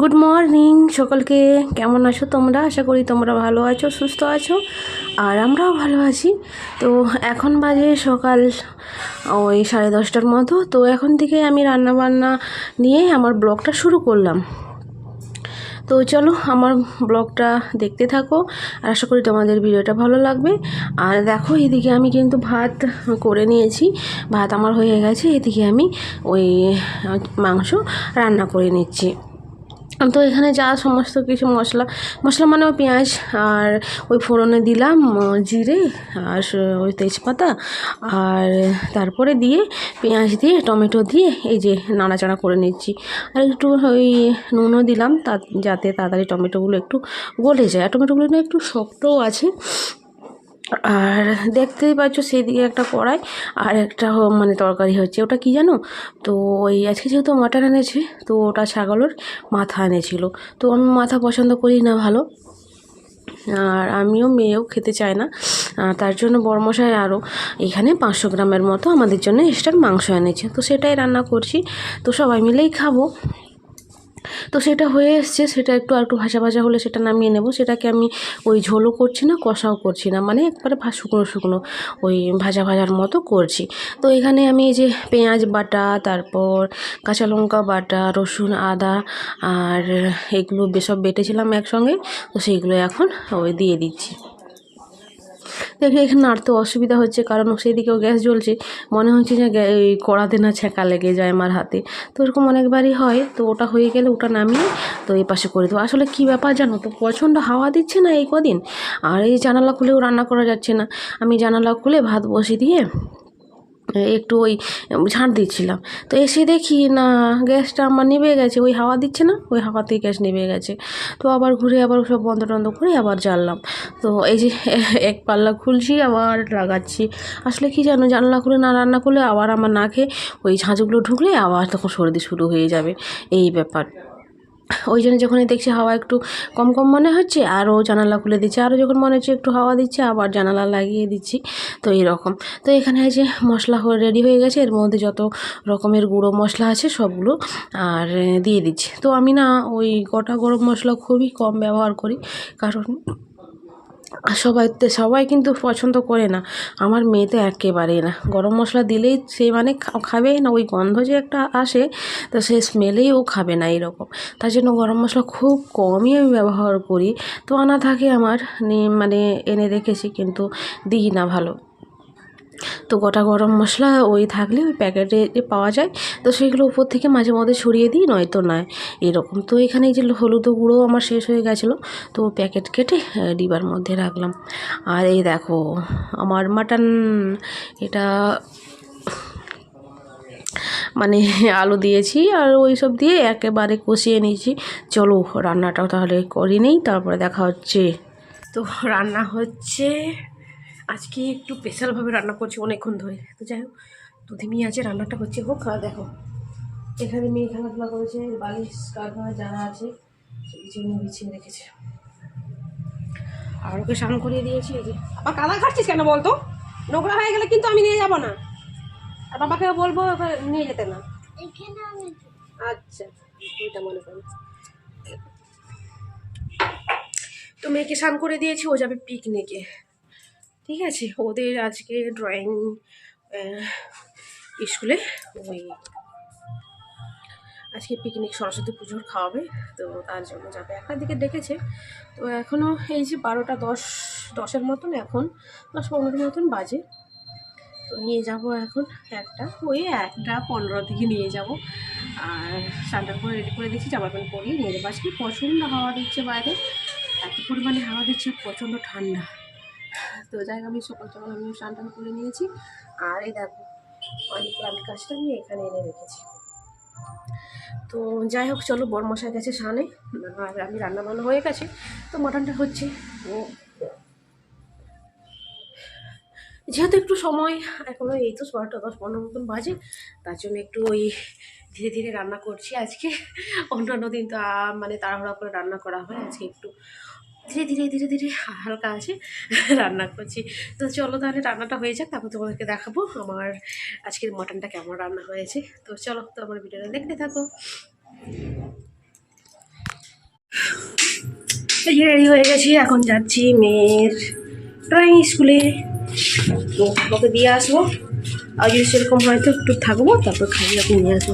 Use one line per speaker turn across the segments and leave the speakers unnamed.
Good morning সকলকে। কেমন আছো তোমরা? আশা করি তোমরা ভালো আছো, সুস্থ আছো, আর আমরাও ভালো আছি। তো এখন বাজে সকাল ওই 10:30টার মতো। তো এখন থেকে আমি রান্নাবান্না নিয়ে আমার ব্লগটা শুরু করলাম। তো চলো আমার ব্লগটা দেখতে থাকো, আর আশা করি তোমাদের ভিডিওটা ভালো লাগবে। আর দেখো এদিকে আমি কিন্তু ভাত করে নিয়েছি, ভাত আমার হয়ে গেছে। এদিকে আমি ওই মাংস রান্না করে নিচ্ছি। তো এখানে যা সমস্ত কিছু মশলা মশলা মানে ওই পেঁয়াজ আর ওই ফোড়নে দিলাম জিরে আর ওই তেজপাতা, আর তারপরে দিয়ে পেঁয়াজ দিয়ে টমেটো দিয়ে এই যে নাড়াচাড়া করে নিচ্ছি। আর একটু ওই নুনও দিলাম যাতে তাড়াতাড়ি টমেটোগুলো একটু গলে যায়। আর টমেটোগুলো না একটু শক্তও আছে। আর দেখতেই পাচ্ছ সেদিকে একটা কড়াই আর একটা মানে তরকারি হচ্ছে। ওটা কি জানো? তো ওই আজকে যেহেতু মাটন এনেছে, তো ওটা ছাগলের মাথা এনেছিল। তো আমি মাথা পছন্দ করি না ভালো, আর আমিও মেয়েও খেতে চায় না। তার জন্য বড়মশাই আরও এখানে 500 গ্রামের মতো আমাদের জন্য এক্সট্রা মাংস এনেছে। তো সেটাই রান্না করছি, তো সবাই মিলেই খাবো। তো সেটা হয়ে এসছে, সেটা একটু ভাজা ভাজা হলে সেটা নামিয়ে নেব। সেটাকে আমি ওই ঝোলও করছি না, কষাও করছি না, মানে একবারে শুকনো শুকনো ওই ভাজা ভাজার মতো করছি। তো এখানে আমি এই যে পেঁয়াজ বাটা, তারপর কাঁচা লঙ্কা বাটা, রসুন আদা আর এগুলো সব বেটেছিলাম একসঙ্গে। তো সেইগুলো এখন ওই দিয়ে দিচ্ছি। দেখলে এখানে নাড়তে অসুবিধা হচ্ছে, কারণ সেদিকেও গ্যাস জ্বলছে। মনে হচ্ছে যে এই কড়াতে না ছ্যাঁকা লেগে যায় আমার হাতে। তো এরকম অনেকবারই হয়। তো ওটা হয়ে গেলে ওটা নামিয়ে তো এই পাশে করে দেবো। আসলে কী ব্যাপার জানো তো, প্রচণ্ড হাওয়া দিচ্ছে না এই কদিন, আর এই জানালা খুলেও রান্না করা যাচ্ছে না। আমি জানালা খুলে ভাত বসিয়ে দিয়ে একটু ওই ঝাঁট দিচ্ছিলাম, তো এসে দেখি না গ্যাসটা আমার নিভে গেছে। ওই হাওয়া দিচ্ছে না, ওই হাওয়াতেই গ্যাস নিভে গেছে। তো আবার ঘুরে আবার সব বন্ধ টন্ধ করে আবার জ্বাললাম। তো এই যে এক পাল্লা খুলছি আবার লাগাচ্ছি। আসলে কি জানো, জানলা খুলে না রান্না করলে আবার আমার নাকে ওই ঝাঁঝগুলো ঢুকলে আবার তখন সর্দি শুরু হয়ে যাবে, এই ব্যাপার। ওই জন্য যখনই দেখছি হাওয়া একটু কম কম মনে হচ্ছে, আরও জানালা খুলে দিচ্ছি। আরও যখন মনে হচ্ছে একটু হাওয়া দিচ্ছে, আবার জানালা লাগিয়ে দিচ্ছি। তো এইরকম। তো এখানে এই যে মশলা রেডি হয়ে গেছে, এর মধ্যে যত রকমের গুঁড়ো মশলা আছে সবগুলো আর দিয়ে দিচ্ছি। তো আমি না ওই গোটা গরম মশলা খুবই কম ব্যবহার করি, কারণ সবাই কিন্তু পছন্দ করে না। আমার মেয়ে তো একেবারেই না, গরম মশলা দিলেই সে মানে খাবেই না। ওই গন্ধ যে একটা আসে, তো সে স্মেলেই ও খাবে না এরকম। তার জন্য গরম মশলা খুব কমই আমি ব্যবহার করি। তো আনা থাকে আমার, মানে এনে রেখেছি, কিন্তু দিই না ভালো। তো গোটা গরম মশলা ওই থাকলে ওই প্যাকেটে পাওয়া যায়, তো সেইগুলো উপর থেকে মাঝে মধ্যে ছড়িয়ে দিই, নয়তো নয় এরকম। তো এখানে এই যে হলুদ গুঁড়ো আমার শেষ হয়ে গেছিলো, তো প্যাকেট কেটে ডিবার মধ্যে রাখলাম। আর এই দেখো আমার মাটন, এটা মানে আলু দিয়েছি আর ওই সব দিয়ে একেবারে কষিয়ে নিয়েছি। চলো রান্নাটাও তাহলে করে নেই, তারপরে দেখা হচ্ছে। তো রান্না হচ্ছে আজকে একটু স্পেশালভাবে রান্না করছি অনেকক্ষণ ধরে। তো যাই হোক, তো ধিমি আছে, রান্নাটা হচ্ছে হোক। আর দেখো এখানে মেয়ে খেলাধুলা করেছে, বালিশ কাঁথা যারা আছে সেগুলো বিছিয়ে রেখেছে। আর ওকে স্নান করিয়ে দিয়েছি। এই যে আবার কাদা খাচ্ছিস কেন বলতো? নোংরা হয়ে গেলে কিন্তু আমি নিয়ে যাব না, আর বাবাকে বলবো নিয়ে যেতে না। আচ্ছা, ওইটা মনে করো। তো মেয়েকে স্নান করে দিয়েছি, ও যাবে পিকনিকে। ঠিক আছে, ওদের আজকে ড্রয়িং স্কুলে ওই আজকে পিকনিক, সরস্বতী পুজোর খাওয়াবে, তো তার জন্য যাবে। 1টার দিকে ডেকেছে। তো এখনও এই যে 12টা 10-10-এর মতন, এখন 10-15 মতন বাজে। তো নিয়ে যাব এখন ওই 1টা 15 দিকে নিয়ে যাব। আর স্নানটা করে রেডি করে দিচ্ছি, জামা প্যান্ট পরিয়ে নিয়ে যাবো। আজকে প্রচণ্ড হাওয়া দিচ্ছে বাইরে, এত পরিমাণে হাওয়া দিচ্ছে, প্রচণ্ড ঠান্ডা। তো যাই হোক, আমি সকাল সকাল আমি স্নান করে নিয়েছি। আর এই দেখো মানি প্লান্ট গাছটা আমি এখানে এনে রেখেছি। তো যাই হোক, চলো বড়মশাই গেছে স্নানে, আর আমি রান্না বান্না হয়ে গেছে। তো মাটনটা হচ্ছে, যেহেতু একটু সময় এখনও এই তো 12টা 10-15 মতন বাজে, তার জন্য একটু ওই ধীরে ধীরে রান্না করছি আজকে। অন্যান্য দিন তো মানে তাড়াহুড়া করে রান্না করা হয়, আজকে একটু ধীরে ধীরে হালকা আছে রান্না করছি। তো চলো তাহলে রান্নাটা হয়ে যাক, তারপর তোমাদেরকে দেখাবো আমার আজকের মাটনটা কেমন রান্না হয়েছে। তো চলো, তো আমার ভিডিওটা দেখতে থাকো। এই যে রেডি হয়ে গেছি, এখন যাচ্ছি মেয়ের ড্রয়িং স্কুলে। তো ওকে দিয়ে আসবো, আর যদি সেরকম হয়তো একটু থাকবো, তারপর খাইয়ে ওকে নিয়ে আসবো।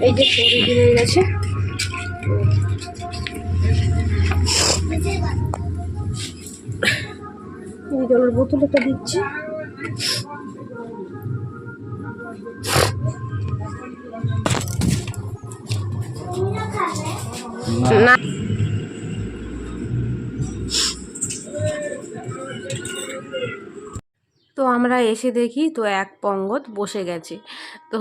এই যে পরে হয়ে গেছে, এই জলের বোতলটা দিচ্ছি। না তো আমরা এসে দেখি তো এক পঙ্গত বসে গেছে। তো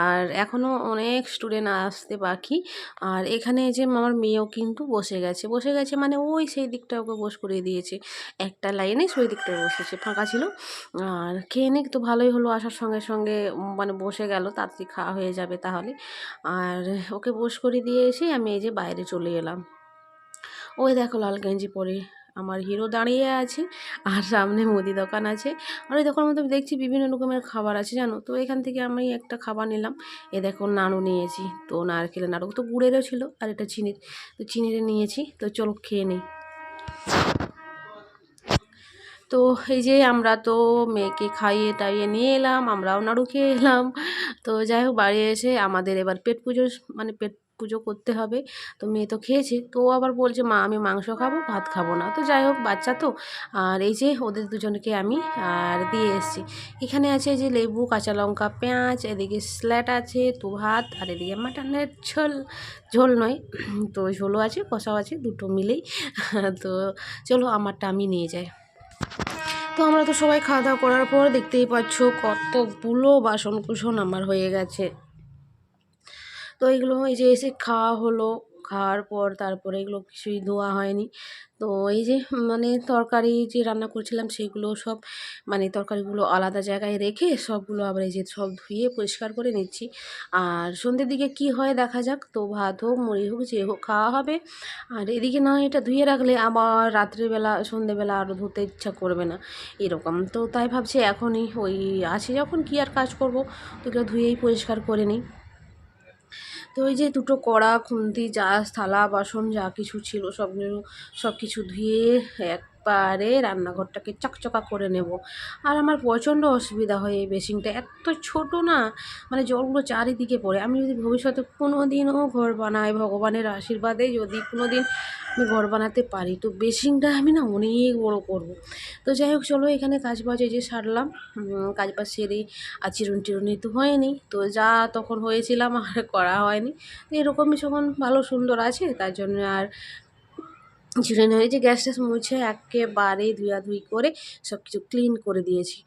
আর এখনও অনেক স্টুডেন্ট আসতে বাকি। আর এখানে যে আমার মেয়েও কিন্তু বসে গেছে মানে ওই সেই দিকটা ওকে বস করিয়ে দিয়েছে, একটা লাইনে সেই দিকটায় বসেছে, ফাঁকা ছিল। আর খেয়ে নিক তো ভালোই হলো, আসার সঙ্গে সঙ্গে মানে বসে গেল, তাড়াতাড়ি খাওয়া হয়ে যাবে তাহলে। আর ওকে বস করিয়ে দিয়ে এসে আমি এই যে বাইরে চলে এলাম। ওই দেখো লাল গেঞ্জি পরে আমার হিরো দাঁড়িয়ে আছে, আর সামনে মুদি দোকান আছে। আর ওই দোকানের মধ্যে দেখছি বিভিন্ন রকমের খাবার আছে জানো। তো এখান থেকে আমি একটা খাবার নিলাম, এ দেখো নাড়ু নিয়েছি, তো নারকেলের নাড়ু তো গুড়েরও ছিল, আর এটা চিনির, তো চিনিরে নিয়েছি। তো চলো খেয়ে নিই। তো এই যে আমরা তো মেয়েকে খাইয়ে টাইয়ে নিয়ে এলাম, আমরাও নাড়ু খেয়ে এলাম। তো যাই হোক, বাড়ি এসে আমাদের এবার পেট পুজো, মানে পেট পুজো করতে হবে। তো মেয়ে তো খেয়েছে, তো ও আবার বলছে মা আমি মাংস খাবো, ভাত খাবো না। তো যাই হোক, বাচ্চা তো। আর এই যে ওদের দুজনকে আমি আর দিয়ে এসেছি। এখানে আছে যে লেবু, কাঁচা লঙ্কা, পেঁয়াজ, এদিকে স্যালাড আছে, তো ভাত, আর এদিকে মাটনের ঝোল, ঝোল নয় তো ঝোলও আছে, কষাও আছে, দুটো মিলেই। তো চলো আমারটা আমি নিয়ে যাই। তো আমরা তো সবাই খাওয়া দাওয়া করার পর দেখতেই পাচ্ছ কতগুলো বাসন কুসন আমার হয়ে গেছে। তো এগুলো এই যে এসে খাওয়া হলো, খাওয়ার পর তারপরে এগুলো কিছুই ধোয়া হয়নি। তো এই যে মানে তরকারি যে রান্না করছিলাম সেগুলো সব, মানে তরকারিগুলো আলাদা জায়গায় রেখে সবগুলো আবার এই যে সব ধুয়ে পরিষ্কার করে নিচ্ছি। আর সন্ধ্যের দিকে কি হয় দেখা যাক, তো ভাত হোক মুড়ি হোক যে হোক খাওয়া হবে। আর এদিকে না এটা ধুয়ে রাখলে আবার রাত্রিবেলা সন্ধ্যেবেলা আরও ধুতে ইচ্ছা করবে না এরকম। তো তাই ভাবছি এখনই ওই আছে যখন কি আর কাজ করব, তো এগুলো ধুয়েই পরিষ্কার করে নিই। তো ওই যে দুটো কড়া, খুন্তি, থালা বাসন যা কিছু ছিল সবগুলো সব কিছু ধুয়ে একবারে রান্নাঘরটাকে চকচকা করে নেব। আর আমার প্রচণ্ড অসুবিধা হয়, এই বেসিনটা এত ছোট না, মানে জলগুলো চারিদিকে পড়ে। আমি যদি ভবিষ্যতে কোনো দিনও ঘর বানাই, ভগবানের আশীর্বাদে যদি কোনো দিন আমি ঘর বানাতে পারি, তো বেসিনটা আমি না অনেক বড় করব। তো যাই হোক চলো, এখানে কাজবাজ এই যে সারলাম, কাজবাজ সেরে। আর চিরুনি টিরুনি তো হয়নি, তো যা তখন হয়েছিলাম আর করা হয়নি। তো এরকমই যখন ভালো সুন্দর আছে তার জন্য আর চিরুনি হয়ে যে গ্যাস ট্যাস মুছে একেবারে ধুয়াধুয়ি করে সব কিছু ক্লিন করে দিয়েছি।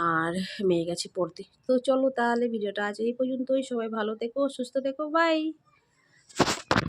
আর মেয়ে গেছি পড়তে। তো চলো তাহলে ভিডিওটা আজ এই পর্যন্তই, সবাই ভালো থেকো, সুস্থ থেকো, বাই।